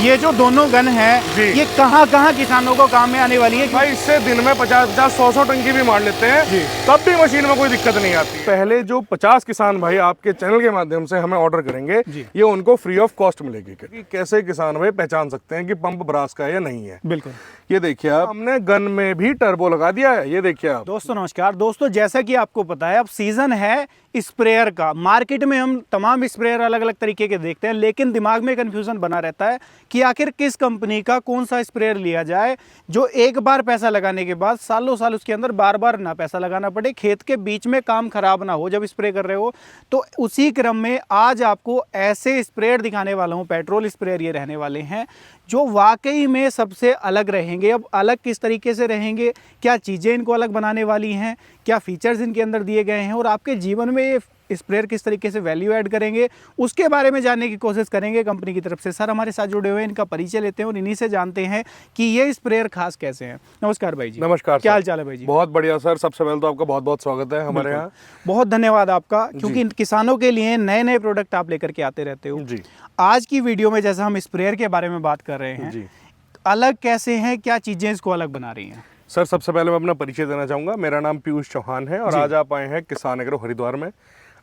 ये जो दोनों गन है ये कहाँ कहाँ किसानों को काम में आने वाली है? भाई इससे दिन में 50-50, 100-100 टंकी भी मार लेते हैं, तब भी मशीन में कोई दिक्कत नहीं आती। पहले जो 50 किसान भाई आपके चैनल के माध्यम से हमें ऑर्डर करेंगे, ये उनको फ्री ऑफ कॉस्ट मिलेगी। कि कैसे किसान भाई पहचान सकते हैं कि पंप ब्रास का है या नहीं है। बिल्कुल, ये देखिए आप, हमने गन में भी टर्बो लगा दिया है। ये देखिए आप। दोस्तों नमस्कार। दोस्तों जैसा कि आपको पता है अब सीजन है स्प्रेयर का। मार्केट में हम तमाम स्प्रेयर अलग अलग तरीके के देखते हैं, लेकिन दिमाग में कंफ्यूजन बना रहता है कि आखिर किस कंपनी का कौन सा स्प्रेयर लिया जाए जो एक बार पैसा लगाने के बाद सालों साल उसके अंदर बार बार ना पैसा लगाना पड़े, खेत के बीच में काम खराब ना हो जब स्प्रे कर रहे हो। तो उसी क्रम में आज आपको ऐसे स्प्रेयर दिखाने वाला हूँ, पेट्रोल स्प्रेयर ये रहने वाले हैं जो वाकई में सबसे अलग रहेंगे। अब अलग किस तरीके से रहेंगे, क्या चीज़ें इनको अलग बनाने वाली हैं, क्या फीचर्स इनके अंदर दिए गए हैं और आपके जीवन में ये स्प्रेयर किस तरीके से वैल्यू ऐड करेंगे, उसके बारे में जानने की कोशिश करेंगे कंपनी की तरफ से। सर हमारे साथ जुड़े हुए हैं, इनका परिचय लेते हैं और इन्हीं से जानते हैं कि ये स्प्रेयर खास कैसे हैं। नमस्कार भाई जी। नमस्कार। क्या हाल चाल है भाई जी? बहुत बढ़िया सर। सबसे पहले तो आपका बहुत बहुत स्वागत है हमारे यहाँ। बहुत धन्यवाद आपका, क्योंकि किसानों के लिए नए नए प्रोडक्ट आप लेकर के आते रहते हो जी। आज की वीडियो में जैसा हम स्प्रेयर के बारे में बात कर रहे हैं जी, अलग कैसे हैं, क्या चीज़ें इसको अलग बना रही हैं? सर सबसे पहले मैं अपना परिचय देना चाहूँगा। मेरा नाम पीयूष चौहान है और आज आप आए हैं किसान एग्रो हरिद्वार में।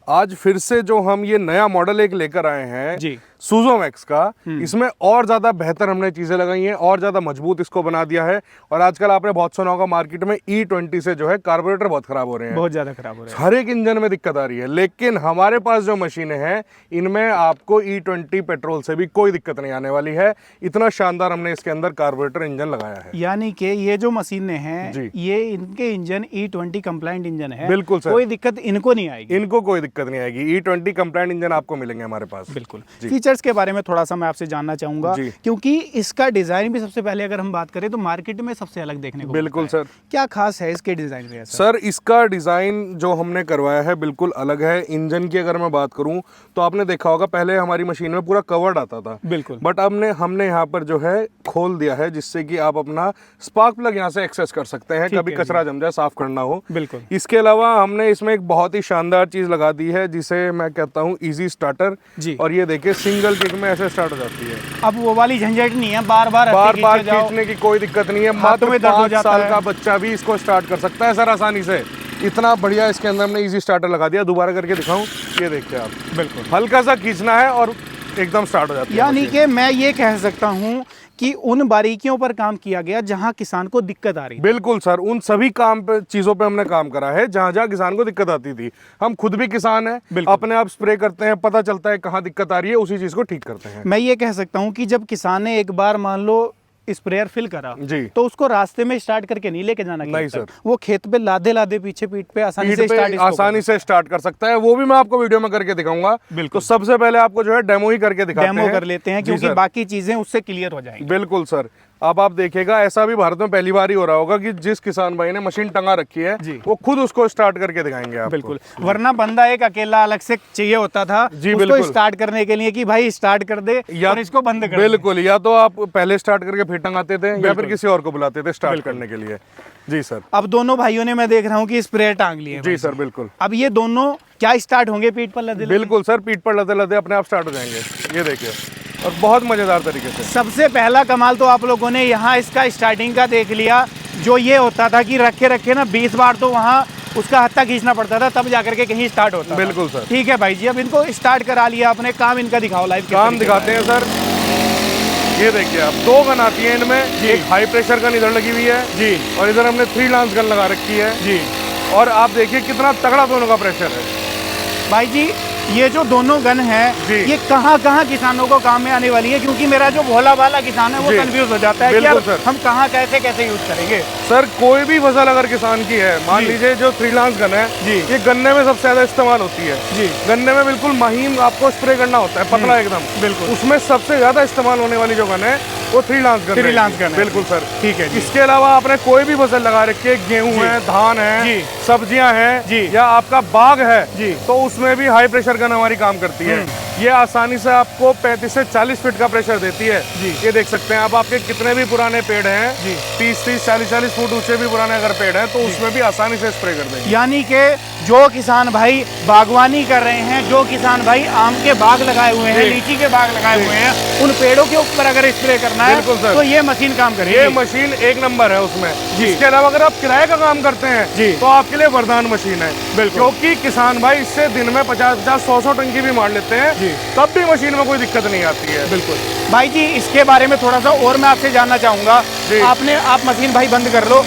आज फिर से जो हम ये नया मॉडल एक लेकर आए हैं जी, सुजो मैक्स का, इसमें और ज़्यादा बेहतर हमने चीज़ें लगाई हैं और ज़्यादा मजबूत इसको बना दिया है। और आजकल आपने बहुत सुना होगा मार्केट में E20 से जो है कार्बोरेटर बहुत ख़राब हो रहे हैं, बहुत ज़्यादा ख़राब हो रहे हैं, हर एक इंजन में दिक्कत आ रही है। लेकिन हमारे पास जो मशीनें हैं इनमें आपको E20 पेट्रोल से भी कोई दिक्कत नहीं आने वाली है। इतना शानदार हमने इसके अंदर कार्बोरेटर इंजन लगाया है। यानी कि ये जो मशीनें हैं ये इनके इंजन E20 कंप्लाइंट इंजन है। बिल्कुल सर, कोई दिक्कत इनको नहीं आएगी। इनको कोई दिक्कत नहीं आएगी। E20 कंप्लाइंट इंजन आपको मिलेंगे हमारे पास। बिल्कुल। फीचर्स के बारे में थोड़ा सा मैं आपसे जानना चाहूंगा, क्योंकि इसका डिजाइन भी सबसे पहले अगर हम बात करें तो मार्केट में सबसे अलग देखने को बिल्कुल सर। क्या खास है इसके डिजाइन में? सर इसका डिजाइन जो हमने करवाया है बिल्कुल अलग है। इंजन की अगर मैं बात करूं तो आपने देखा होगा पहले हमारी मशीन में पूरा कवर्ड आता था, बिल्कुल, बट हमने यहाँ पर जो है खोल दिया है जिससे कि आप अपना स्पार्क प्लग यहाँ से एक्सेस कर सकते हैं, कभी कचरा जम जाए साफ करना हो। बिल्कुल। इसके अलावा हमने इसमें एक बहुत ही शानदार चीज लगा दी है जिसे मैं कहता हूँ इजी स्टार्टर जी। और ये देखिए सिंगल किक में ऐसे स्टार्ट हो जाती है। अब वो वाली झंझट नहीं है, बार बार खींचने की कोई दिक्कत नहीं है। मात्र 5 साल का बच्चा भी इसको स्टार्ट कर सकता है सर आसानी से। इतना बढ़िया इसके अंदर हमने इजी स्टार्टर लगा दिया। दोबारा करके दिखाऊं, ये देखिए आप, बिल्कुल हल्का सा खींचना है और एकदम स्टार्ट हो जाती है। यानी कि मैं ये कह सकता हूँ कि उन बारीकियों पर काम किया गया जहां किसान को दिक्कत आ रही है। बिल्कुल सर, उन सभी काम पे चीजों पे हमने काम करा है जहां जहां किसान को दिक्कत आती थी। हम खुद भी किसान हैं, अपने आप स्प्रे करते हैं, पता चलता है कहां दिक्कत आ रही है, उसी चीज को ठीक करते हैं। मैं ये कह सकता हूं कि जब किसान ने एक बार मान लो स्प्रेयर फिल करा जी, तो उसको रास्ते में स्टार्ट करके नहीं लेके जाना। नहीं सर, वो खेत पे लादे लादे पीछे पीठ पे आसानी से स्टार्ट कर सकता है। वो भी मैं आपको वीडियो में करके दिखाऊंगा। बिल्कुल। तो सबसे पहले आपको जो है डेमो ही करके दिखाते हैं। डेमो कर लेते हैं क्योंकि बाकी चीजें उससे क्लियर हो जाएंगी। बिल्कुल सर। अब आप देखिएगा ऐसा भी भारत में पहली बार ही हो रहा होगा कि जिस किसान भाई ने मशीन टंगा रखी है वो खुद उसको स्टार्ट करके दिखाएंगे आपको। बिल्कुल। वरना बंदा एक अकेला अलग से चाहिए होता था जी, उसको स्टार्ट करने के लिए कि भाई स्टार्ट कर दे या इसको बंद कर। बिल्कुल, या तो आप पहले स्टार्ट करके फिर टंगाते थे या फिर किसी और को बुलाते थे स्टार्ट करने के लिए। जी सर। अब दोनों भाइयों ने, मैं देख रहा हूँ कि स्प्रे टांग लिए। जी सर, बिल्कुल। अब ये दोनों क्या स्टार्ट होंगे पीठ पर लदे? बिल्कुल सर, पीठ पर लदे लदे अपने आप स्टार्ट हो जाएंगे। ये देखिए, और बहुत मजेदार तरीके से। सबसे पहला कमाल तो आप लोगों ने यहाँ इसका स्टार्टिंग का देख लिया। जो ये होता था कि रखे रखे ना 20 बार तो वहाँ उसका हत्था खींचना पड़ता था तब जाकर के कहीं स्टार्ट होता। बिल्कुल सर। ठीक है भाई जी, अब इनको स्टार्ट करा लिया आपने, काम इनका दिखाओ, लाइव काम दिखाते हैं सर। ये देखिए आप, 2 गन आती है इनमें, एक हाई प्रेशर गन इधर लगी हुई है जी, और इधर हमने 3 लांस गन लगा रखी है जी। और आप देखिए कितना तगड़ा दोनों का प्रेशर है भाई जी। ये जो दोनों गन है ये कहाँ कहाँ किसानों को काम में आने वाली है? क्योंकि मेरा जो भोला भाला किसान है वो कंफ्यूज हो जाता है कि यार हम कहाँ कैसे कैसे यूज करेंगे। सर कोई भी फसल अगर किसान की है, मान लीजिए जो 3 लांस गन है जी, ये गन्ने में सबसे ज्यादा इस्तेमाल होती है जी। गन्ने में बिल्कुल महीन आपको स्प्रे करना होता है, पतला एकदम। बिल्कुल। उसमें सबसे ज्यादा इस्तेमाल होने वाली जो गन है वो 3 लांस गन। 3 lance gun. बिल्कुल सर, ठीक है। इसके अलावा आपने कोई भी फसल लगा रखी है, गेहूं है, धान है, सब्जियां हैं या आपका बाग है जी, तो उसमें भी हाई प्रेशर गन हमारी काम करती है। ये आसानी से आपको 35 से 40 फीट का प्रेशर देती है जी। ये देख सकते हैं आप, आपके कितने भी पुराने पेड़ हैं जी, 30-30, 40-40 फुट ऊंचे भी पुराने अगर पेड़ हैं तो उसमें भी आसानी से स्प्रे कर देंगे। यानी कि जो किसान भाई बागवानी कर रहे हैं, जो किसान भाई आम के बाग लगाए हुए हैं, लीची के बाग लगाए हुए हैं, उन पेड़ों के ऊपर अगर स्प्रे करना है तो ये मशीन काम करेगी। ये मशीन एक नंबर है उसमें। इसके अलावा अगर आप किराए का काम करते हैं तो आपके लिए वरदान मशीन है, क्योंकि किसान भाई इससे दिन में 50-50, 100-100 टंकी भी मार लेते हैं, तब भी मशीन में कोई दिक्कत नहीं आती है। बिल्कुल भाई जी, इसके बारे में थोड़ा सा और मैं आपसे जानना चाहूंगा। आप मशीन भाई बंद कर लो,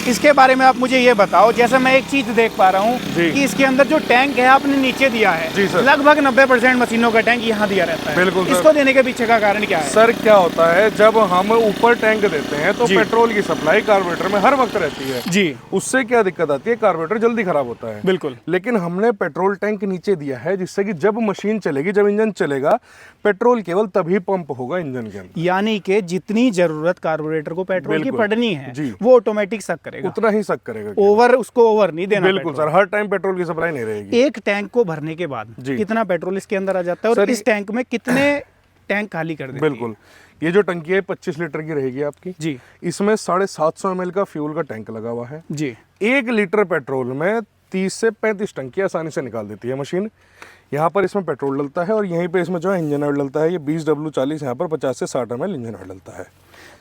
इसके बारे में आप मुझे ये बताओ। जैसे मैं एक चीज देख पा रहा हूँ कि इसके अंदर जो टैंक है आपने नीचे दिया है, लगभग 90% मशीनों का टैंक यहाँ दिया रहता है। बिल्कुल। इसको देने के पीछे का कारण क्या है? सर क्या होता है, जब हम ऊपर टैंक देते हैं तो पेट्रोल की सप्लाई कार्बोरेटर में हर वक्त रहती है जी। उससे क्या दिक्कत आती है, कार्बोरेटर जल्दी खराब होता है। बिल्कुल। लेकिन हमने पेट्रोल टैंक नीचे दिया है, जिससे कि जब मशीन चलेगी, जब इंजन चलेगा, पेट्रोल केवल तभी पंप होगा इंजन के अंदर। यानी कि जितनी जरूरत कार्बोरेटर को पेट्रोल की पड़नी है वो ऑटोमेटिक सक करेगा, उतना ही सक करेगा। उसको ओवर नहीं देना। बिल्कुल सर, हर टाइम पेट्रोल की सप्लाई नहीं रहेगी। एक टैंक को भरने के बाद कितना पेट्रोल इसके अंदर आ जाता है और इस टैंक में कितने टैंक खाली कर देती है? बिल्कुल, ये जो टंकी है 25 लीटर की रहेगी आपकी जी। इसमें 750 ml का फ्यूल का टैंक लगा हुआ है जी। 1 लीटर पेट्रोल में 30 से 35 टंकी आसानी से निकाल देती है मशीन। यहाँ पर इसमें पेट्रोल डलता है और यहीं पे इसमें जो है इंजन ऑयल डलता है। ये 20W40, यहाँ पर 50 से 60 ml इंजन ऑयल डलता है।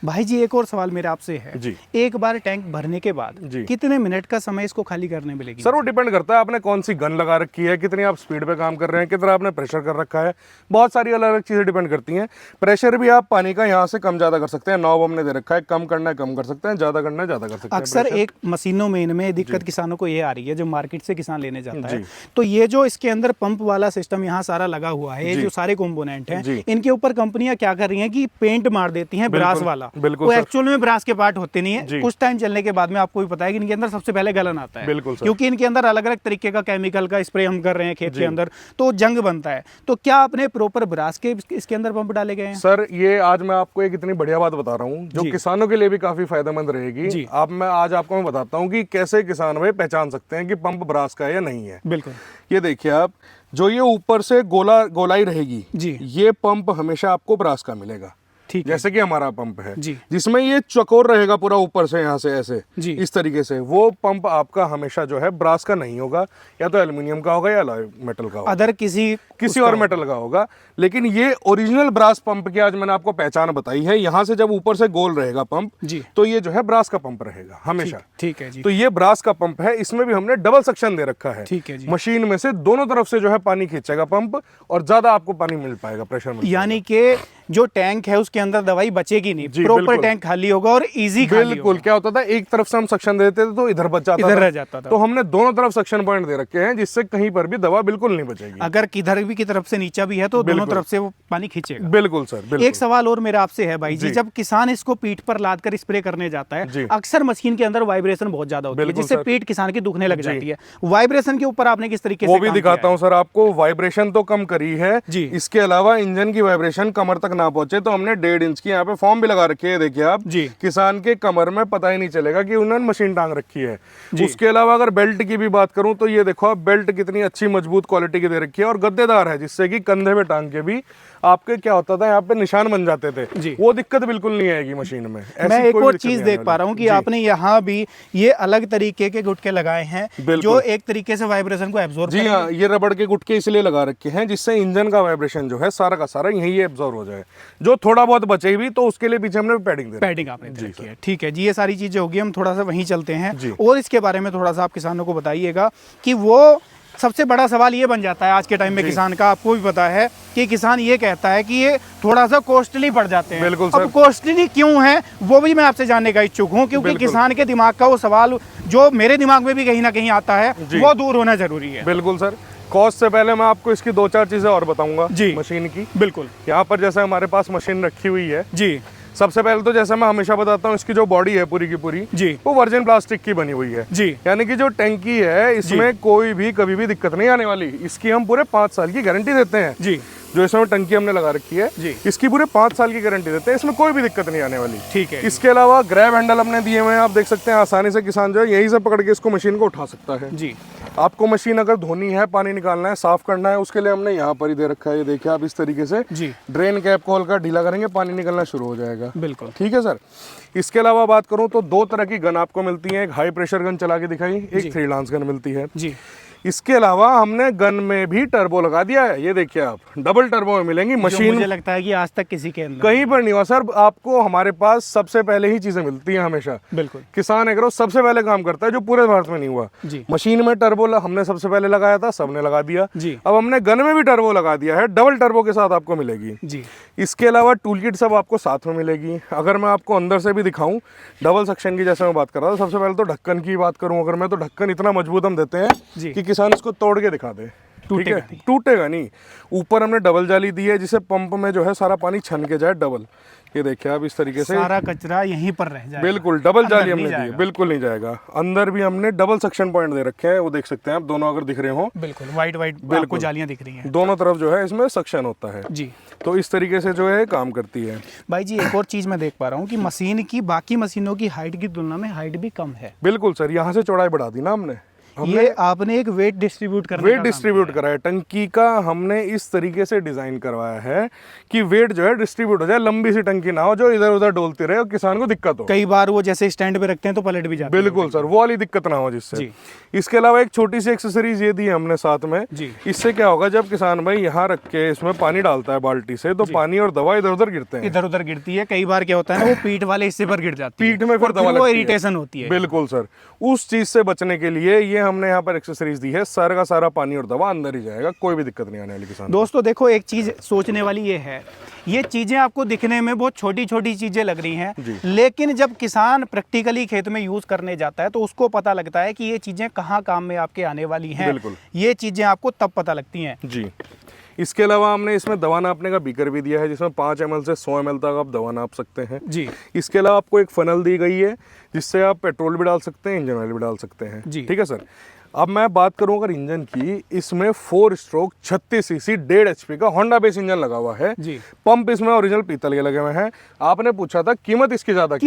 भाई जी एक और सवाल मेरा आपसे है जी। एक बार टैंक भरने के बाद कितने मिनट का समय इसको खाली करने में लगेगा? सर वो डिपेंड करता है आपने कौन सी गन लगा रखी है, कितनी आप स्पीड पे काम कर रहे हैं, कितना आपने प्रेशर कर रखा है, बहुत सारी अलग अलग चीजें डिपेंड करती हैं। प्रेशर भी आप पानी का यहाँ से कम ज्यादा कर सकते हैं, नॉब हमने दे रखा है, कम करना है कम कर सकते हैं, ज्यादा करना है ज्यादा कर सकते हैं। अक्सर एक मशीनों में इनमें दिक्कत किसानों को ये आ रही है, जो मार्केट से किसान लेने जाता है, तो ये जो इसके अंदर पंप वाला सिस्टम यहाँ सारा लगा हुआ है, जो सारे कंपोनेंट हैं, इनके ऊपर कंपनियां क्या कर रही हैं कि पेंट मार देती हैं ब्रास वाला। वो एक्चुअल में ब्रास के पार्ट होते नहीं है। कुछ टाइम चलने के बाद में आपको भी पता है कि इनके अंदर सबसे पहले गलन आता है, क्योंकि इनके अंदर अलग अलग तरीके का केमिकल का स्प्रे हम कर रहे हैं खेत के अंदर, तो जंग बनता है। तो क्या आपने प्रॉपर ब्रास के इसके अंदर पंप डाले गए हैं? सर ये आज मैं आपको एक इतनी बढ़िया बात बता रहा हूँ जो किसानों के लिए भी काफी फायदेमंद रहेगी। आज आपको मैं बताता हूँ कि कैसे किसान भाई पहचान सकते हैं कि पंप ब्रास का है या नहीं है। बिल्कुल। ये देखिए आप, जो ये ऊपर से गोलाई रहेगी जी, ये पंप हमेशा आपको ब्रास का मिलेगा। ठीक, जैसे कि हमारा पंप है जी, जिसमें ये चकोर रहेगा पूरा ऊपर से, यहाँ से ऐसे जी, इस तरीके से। वो पंप आपका हमेशा जो है ब्रास का नहीं होगा, या तो एल्युमिनियम का होगा या अलॉय मेटल का होगा, अदर किसी और मेटल का होगा। लेकिन ये ओरिजिनल ब्रास पंप की आज मैंने आपको पहचान बताई है। यहाँ से जब ऊपर से गोल रहेगा पंप जी, तो ये जो है ब्रास का पंप रहेगा हमेशा। ठीक है जी। तो ये ब्रास का पंप है, इसमें भी हमने डबल सक्शन दे रखा है। ठीक है जी। मशीन में से दोनों तरफ से जो है पानी खींचेगा पंप, और ज्यादा आपको पानी मिल पाएगा, प्रेशर मिल, यानी कि जो टैंक है उसके अंदर दवाई बचेगी नहीं, प्रॉपर टैंक खाली होगा और इजी खाली। बिल्कुल। क्या होता था, एक तरफ से हम सक्शन देते थे तो इधर बच जाता था, इधर रह जाता था। तो हमने दोनों तरफ सक्शन पॉइंट दे रखे हैं, जिससे कहीं पर भी दवा बिल्कुल नहीं बचेगी। अगर किधर भी की तरफ से नीचा भी है तो दोनों तरफ से वो पानी खींचेगा। बिल्कुल सर, बिल्कुल। एक सवाल और मेरा आपसे है भाई जी, जब किसान इसको पीठ पर लाद कर स्प्रे करने जाता है, अक्सर मशीन के अंदर वाइब्रेशन बहुत ज्यादा होती है, जिससे पीठ किसान की दुखने लग जाती है। वाइब्रेशन के ऊपर आपने किस तरीके से वो भी दिखाता हूँ सर आपको। वाइब्रेशन तो कम करी है जी, इसके अलावा इंजन की वाइब्रेशन कमर तक ना पहुंचे तो हमने 1.5 इंच की यहाँ पे फॉर्म भी लगा रखी है। देखिए आप जी, किसान के कमर में पता ही नहीं चलेगा कि उन्होंने मशीन टांग रखी है। उसके अलावा अगर बेल्ट की भी बात करूं तो ये देखो आप, बेल्ट कितनी अच्छी मजबूत क्वालिटी की दे रखी है और गद्देदार है, जिससे कि कंधे में टांग के भी आपके क्या होता था, यहाँ पे निशान बन जाते थे, वो दिक्कत बिल्कुल नहीं आएगी मशीन में। मैं एक और चीज देख पा रहा हूँ कि आपने यहाँ भी ये अलग तरीके के गुटके लगाए हैं, जो एक तरीके से वाइब्रेशन को एब्जॉर्ब। जी हाँ, ये रबड़ के गुटके इसलिए लगा रखे हैं जिससे इंजन का वाइब्रेशन जो है सारा का सारा यही एब्जॉर्ब हो जाए। जो थोड़ा बहुत बचे भी तो उसके लिए पीछे हमने पैडिंग आपने दे रखी है। ठीक है जी, ये सारी चीजें होगी, हम थोड़ा सा वहीं चलते हैं और इसके बारे में थोड़ा सा आप किसानों को बताइएगा कि वो सबसे बड़ा सवाल ये बन जाता है आज के टाइम में किसान का, आपको भी पता है कि किसान ये कहता है कि ये थोड़ा सा कॉस्टली पड़ जाते हैं। बिल्कुल सर। अब कॉस्टली क्यों है वो भी मैं आपसे जानने का इच्छुक हूँ, क्योंकि किसान के दिमाग का वो सवाल जो मेरे दिमाग में भी कहीं ना कहीं आता है, वो दूर होना जरूरी है। बिल्कुल सर। कॉस्ट से पहले मैं आपको इसकी 2-4 चीजें और बताऊंगा जी मशीन की। बिल्कुल। यहाँ पर जैसे हमारे पास मशीन रखी हुई है जी, सबसे पहले तो जैसे मैं हमेशा बताता हूँ, इसकी जो बॉडी है पूरी की पूरी जी, वो वर्जिन प्लास्टिक की बनी हुई है जी, यानी कि जो टैंकी है इसमें कोई भी कभी भी दिक्कत नहीं आने वाली। इसकी हम पूरे 5 साल की गारंटी देते हैं जी। जो इसमें टंकी हमने लगा रखी है जी। इसकी पूरे 5 साल की गारंटी देते हैं, इसमें कोई भी दिक्कत नहीं आने वाली। ठीक है। इसके अलावा ग्रैब हैंडल हमने दिए हुए हैं, आप देख सकते हैं आसानी से किसान जो है यहीं से पकड़ के इसको मशीन को उठा सकता है जी। आपको मशीन अगर धोनी है, पानी निकालना है, साफ करना है, उसके लिए हमने यहाँ पर ही दे रखा है। ये देखिए आप इस तरीके से जी। ड्रेन कैप को हल्का ढीला करेंगे, पानी निकलना शुरू हो जाएगा। बिल्कुल ठीक है सर। इसके अलावा बात करूं तो 2 तरह की गन आपको मिलती है, एक हाई प्रेशर गन चला के दिखाई, एक 3 लांस गन मिलती है जी। इसके अलावा हमने गन में भी टर्बो लगा दिया है, ये देखिए आप डबल टर्बो में मिलेंगी मशीन। मुझे लगता है कि आज तक किसी के अंदर कहीं पर नहीं हुआ सर, आपको हमारे पास सबसे पहले ही चीजें मिलती हैं हमेशा। बिल्कुल। किसान एग्रो सबसे पहले काम करता है जो पूरे भारत में नहीं हुआ। जी। मशीन में टर्बो हमने सबसे पहले लगाया था, सबने लगा दिया जी। अब हमने गन में भी टर्बो लगा दिया है, डबल टर्बो के साथ आपको मिलेगी जी। इसके अलावा टूल किट सब आपको साथ में मिलेगी। अगर मैं आपको अंदर से भी दिखाऊं डबल सेक्शन की, जैसे मैं बात कर रहा था, सबसे पहले तो ढक्कन की बात करूं अगर मैं, तो ढक्कन इतना मजबूत हम देते हैं कि किसान इसको तोड़ के दिखा दे, ठीक है, टूटेगा नहीं। ऊपर हमने डबल जाली दी है जिससे पंप में जो है सारा पानी छन के जाए डबल। ये देखिए आप इस तरीके से सारा कचरा यहीं पर रह जाएगा। बिल्कुल डबल जाली हमने दी है, बिल्कुल नहीं जाएगा। अंदर भी हमने डबल सक्शन पॉइंट दे रखे हैं, वो देख सकते हैं आप, दोनों अगर दिख रहे हो, बिल्कुल वाइट आपको जालियां दिख रही हैं, दोनों तरफ जो है इसमें सक्शन होता है जी। तो इस तरीके से जो है काम करती है। भाई जी एक और चीज मैं देख पा रहा हूँ कि मशीन की बाकी मशीनों की हाइट की तुलना में हाइट भी कम है। बिल्कुल सर, यहाँ से चौड़ाई बढ़ा दी ना हमने। ये आपने एक वेट डिस्ट्रीब्यूट करने वेट डिस्ट्रीब्यूट करा है, टंकी का हमने इस तरीके से डिजाइन करवाया है कि वेट जो है डिस्ट्रीब्यूट हो जाए, लंबी सी टंकी ना हो जो इधर उधर डोलती रहे और किसान को दिक्कत हो। कई बार वो जैसे स्टैंड पे रखते हैं तो पलट भी जाते हैं। बिल्कुल सर, वो वाली दिक्कत ना हो जिससे। इसके अलावा एक छोटी सी एक्सेसरीज ये दी है हमने साथ में जी। इससे क्या होगा, जब किसान भाई यहाँ रख के इसमें पानी डालता है बाल्टी से, तो पानी और दवा इधर उधर गिरते हैं, इधर उधर गिरती है। कई बार क्या होता है ना, वो पीठ वाले हिस्से पर गिर जाती है, पीठ में फिर दवा वो इरिटेशन होती है। बिल्कुल सर, उस चीज से बचने के लिए ये हमने यहाँ पर एक्सेसरीज दी है, सारा का सारा पानी और दवा अंदर ही जाएगा, कोई भी दिक्कत नहीं आने वाली किसान। दोस्तों देखो एक चीज सोचने वाली ये है, ये चीजें आपको दिखने में बहुत छोटी छोटी चीजें लग रही हैं, लेकिन जब किसान प्रैक्टिकली खेत में यूज करने जाता है तो उसको पता लगता है कि ये चीजें कहाँ काम में आपके आने वाली हैं। ये चीजें आपको तब पता लगती हैं जी। इसके अलावा हमने इसमें दवा नापने का बीकर भी दिया है, जिसमें 5 ml से 100 ml तक आप दवा नाप सकते हैं जी। इसके अलावा आपको एक फनल दी गई है जिससे आप पेट्रोल भी डाल सकते हैं, इंजन ऑयल भी डाल सकते हैं जी। ठीक है सर। अब मैं बात करूं अगर इंजन की, इसमें 4 स्ट्रोक 36 सीसी 1.5 HP का होंडा बेस इंजन लगा हुआ है जी। पंप इसमें ओरिजिनल पीतल के लगे हुए हैं। आपने पूछा था कीमत इसकी ज्यादा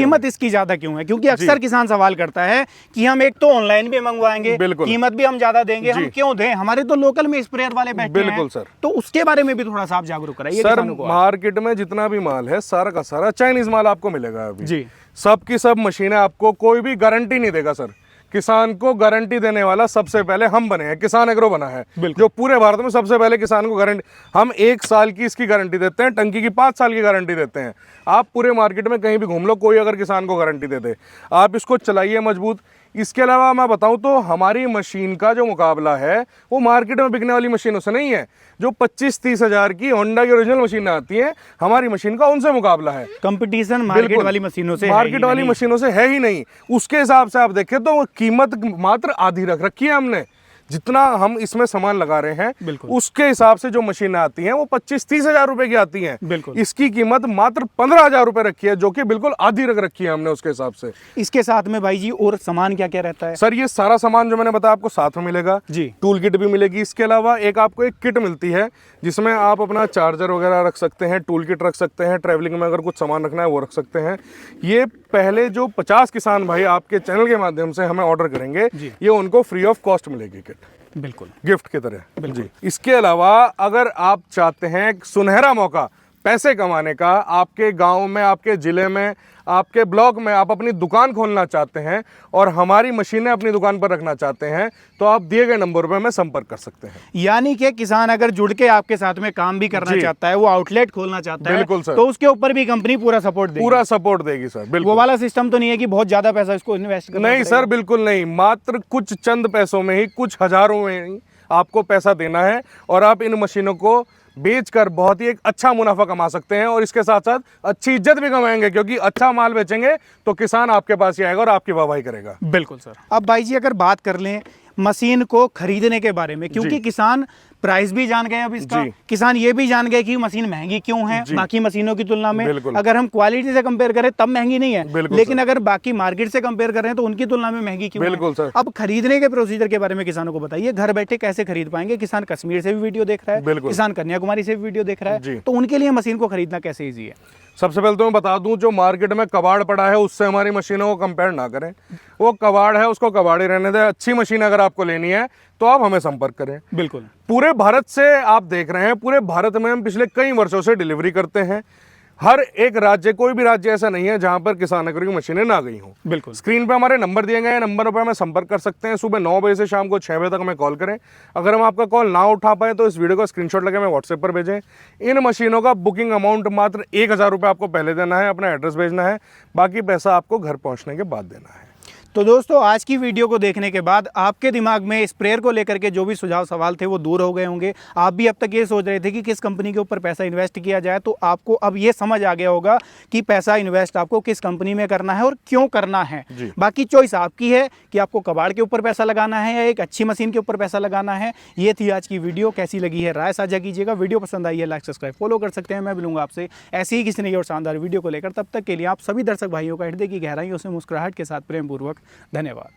क्यों है, क्योंकि अक्सर किसान सवाल करता है कि हम एक तो ऑनलाइन भी मंगवाएंगे, कीमत भी हम ज्यादा देंगे, हम क्यों दें, हमारे तो लोकल में स्प्रेयर वाले बैठे हैं। बिल्कुल सर, तो उसके बारे में भी थोड़ा सा आप जागरूक कराइए सर। मार्केट में जितना भी माल है सारा का सारा चाइनीज माल आपको मिलेगा अभी जी। सब की सब मशीनें, आपको कोई भी गारंटी नहीं देगा सर। किसान को गारंटी देने वाला सबसे पहले हम बने हैं, किसान एग्रो बना है जो पूरे भारत में सबसे पहले किसान को गारंटी, हम 1 साल की इसकी गारंटी देते हैं, टंकी की 5 साल की गारंटी देते हैं। आप पूरे मार्केट में कहीं भी घूम लो, कोई अगर किसान को गारंटी दे दे, आप इसको चलाइए मजबूत। इसके अलावा मैं बताऊं तो हमारी मशीन का जो मुकाबला है वो मार्केट में बिकने वाली मशीनों से नहीं है। जो 25-30 हज़ार की होंडा की ओरिजिनल मशीन आती है, हमारी मशीन का उनसे मुकाबला है। कंपटीशन मार्केट वाली मशीनों से, मार्केट वाली मशीनों से है ही नहीं। उसके हिसाब से आप देखें तो कीमत मात्र आधी रख रखी है हमने। जितना हम इसमें सामान लगा रहे हैं उसके हिसाब से जो मशीनें आती हैं वो 25-30 हज़ार रुपए की आती हैं। इसकी कीमत मात्र 15 हज़ार रुपए रखी है, जो कि बिल्कुल आधी रख रखी है हमने उसके हिसाब से। इसके साथ में भाई जी और सामान क्या क्या रहता है? सर ये सारा सामान जो मैंने बताया आपको साथ में मिलेगा जी। टूल किट भी मिलेगी। इसके अलावा आपको एक किट मिलती है जिसमें आप अपना चार्जर वगैरह रख सकते हैं, टूल किट रख सकते हैं, ट्रैवलिंग में अगर कुछ सामान रखना है वो रख सकते हैं। ये पहले जो 50 किसान भाई आपके चैनल के माध्यम से हमें ऑर्डर करेंगे, ये उनको फ्री ऑफ कॉस्ट मिलेगी किट, बिल्कुल गिफ्ट की तरह जी। इसके अलावा अगर आप चाहते हैं सुनहरा मौका पैसे कमाने का, आपके गांव में, आपके जिले में, आपके ब्लॉक में आप अपनी दुकान खोलना चाहते हैं और हमारी मशीनें अपनी दुकान पर रखना चाहते हैं, तो आप दिए गए नंबर पर हमें संपर्क कर सकते हैं। यानी कि किसान अगर जुड़ के आपके साथ में काम भी करना चाहता है, वो आउटलेट खोलना चाहता है, बिल्कुल सर, तो उसके ऊपर भी कंपनी पूरा सपोर्ट देगी सर। बिल्कुल, वो वाला सिस्टम तो नहीं है कि बहुत ज्यादा पैसा इसको इन्वेस्ट करना। नहीं सर, बिल्कुल नहीं। मात्र कुछ चंद पैसों में ही, कुछ हजारों में ही आपको पैसा देना है और आप इन मशीनों को बेचकर बहुत ही एक अच्छा मुनाफा कमा सकते हैं और इसके साथ साथ अच्छी इज्जत भी कमाएंगे, क्योंकि अच्छा माल बेचेंगे तो किसान आपके पास ही आएगा और आपकी वाहवाही करेगा। बिल्कुल सर। अब भाई जी अगर बात कर लें मशीन को खरीदने के बारे में, क्योंकि किसान प्राइस भी जान गए अब इसका, जी। किसान ये भी जान गए कि मशीन महंगी क्यों है जी। बाकी मशीनों की तुलना में। बिल्कुल। अगर हम क्वालिटी से कंपेयर करें तब महंगी नहीं है, बिल्कुल लेकिन सर। अगर बाकी मार्केट से कंपेयर करें तो उनकी तुलना में महंगी क्यों बिल्कुल है। सर। अब खरीदने के प्रोसीजर के बारे में किसानों को बताइए, घर बैठे कैसे खरीद पाएंगे। किसान कश्मीर से भी वीडियो देख रहा है, बिल्कुल। किसान कन्याकुमारी से भी वीडियो देख रहा जी। है, तो उनके लिए मशीन को खरीदना कैसे ईजी है। सबसे पहले तो मैं बता दूं, जो मार्केट में कबाड़ पड़ा है उससे हमारी मशीनों को कंपेयर ना करें। वो कबाड़ है, उसको कबाड़ ही रहने दें। अच्छी मशीन अगर आपको लेनी है तो आप हमें संपर्क करें। बिल्कुल। पूरे भारत से आप देख रहे हैं, पूरे भारत में हम पिछले कई वर्षों से डिलीवरी करते हैं। हर एक राज्य, कोई भी राज्य ऐसा नहीं है जहां पर किसान एग्रो की मशीनें ना गई हों। बिल्कुल। स्क्रीन पे हमारे नंबर दिए गए हैं, नंबर पर हमें संपर्क कर सकते हैं। सुबह 9 बजे से शाम को 6 बजे तक हमें कॉल करें। अगर हम आपका कॉल ना उठा पाए तो इस वीडियो का स्क्रीनशॉट लगे हमें व्हाट्सएप पर भेजें। इन मशीनों का बुकिंग अमाउंट मात्र 1000 रुपये आपको पहले देना है, अपना एड्रेस भेजना है, बाकी पैसा आपको घर पहुँचने के बाद देना है। तो दोस्तों, आज की वीडियो को देखने के बाद आपके दिमाग में स्प्रेयर को लेकर के जो भी सुझाव सवाल थे वो दूर हो गए होंगे। आप भी अब तक ये सोच रहे थे कि किस कंपनी के ऊपर पैसा इन्वेस्ट किया जाए, तो आपको अब ये समझ आ गया होगा कि पैसा इन्वेस्ट आपको किस कंपनी में करना है और क्यों करना है। बाकी चॉइस आपकी है कि आपको कबाड़ के ऊपर पैसा लगाना है या एक अच्छी मशीन के ऊपर पैसा लगाना है। ये थी आज की वीडियो। कैसी लगी है राय साझा कीजिएगा। वीडियो पसंद आई है लाइक सब्सक्राइब फॉलो कर सकते हैं। मैं मिलूंगा आपसे ऐसी ही किसी नई और शानदार वीडियो को लेकर। तब तक के लिए आप सभी दर्शक भाइयों का हृदय की गहराइयों से मुस्कुराहट के साथ प्रेमपूर्वक धन्यवाद।